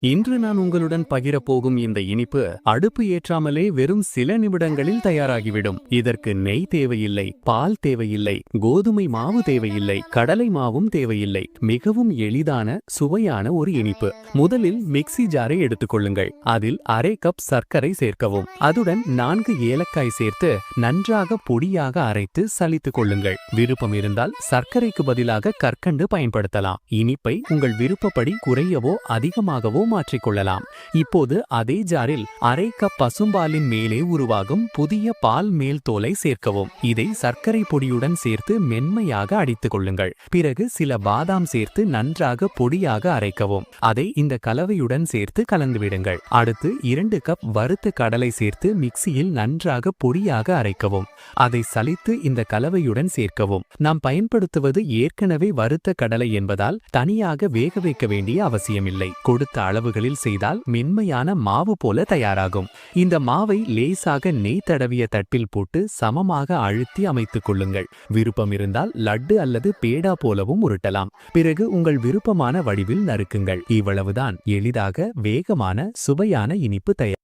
இன்று நான் உங்களுடன் பகிரப் போகும் இந்த இனிப்பு அடுப்பு ஏற்றாமலே வெறும் சில நிமிடங்களில் தயாராகிவிடும். இதற்கு நெய் தேவையில்லை, பால் தேவையில்லை, கோதுமை மாவு தேவையில்லை, கடலை மாவும் தேவையில்லை. மிகவும் எளிதான சுவையான ஒரு இனிப்பு. முதலில் மிக்ஸி ஜாரை எடுத்துக்கொள்ளுங்கள். அதில் அரை கப் சர்க்கரை சேர்க்கவும். அதுடன் 4 ஏலக்காய் சேர்த்து நன்றாக பொடியாக அரைத்து சலித்துக் கொள்ளுங்கள். விருப்பம் இருந்தால் சர்க்கரைக்கு பதிலாக கற்கண்டு பயன்படுத்தலாம். இனிப்பை உங்கள் விருப்பப்படி குறையவோ அதிகமாகவோ மாற்றிக்கொள்ளலாம். இப்போது அதே ஜாரில் அரை கப் பசும்பாலின் மேலே உருவாகும் புதிய பால் மேல் தோலை சேர்க்கவும். இதை சர்க்கரை பொடியுடன் சேர்த்து மென்மையாக அடித்துக் கொள்ளுங்கள். பிறகு சில பாதாம் சேர்த்து நன்றாக பொடியாக அரைக்கவும். அதை இந்த கலவையுடன் சேர்த்து கலந்துவிடுங்கள். அடுத்து 2 கப் வறுத்த கடலை சேர்த்து மிக்சியில் நன்றாக பொடியாக அரைக்கவும். அதை சலித்து இந்த கலவையுடன் சேர்க்கவும். நாம் பயன்படுத்துவது ஏற்கனவே வறுத்த கடலை என்பதால் தனியாக வேக வைக்க வேண்டிய அவசியமில்லை. கொடுத்த அளவுகளில் செய்தால் மென்மையான மாவு போல தயாராகும். இந்த மாவை லேசாக நெய் தடவிய தட்டில் போட்டு சமமாக அழுத்தி அமைத்துக் கொள்ளுங்கள். விருப்பம் இருந்தால் லட்டு அல்லது பேடா போலவும் உருட்டலாம். பிறகு உங்கள் விருப்பமான வடிவில் நறுக்குங்கள். இவ்வளவுதான். எளிதாக வேகமான சுவையான இனிப்பு தயார்.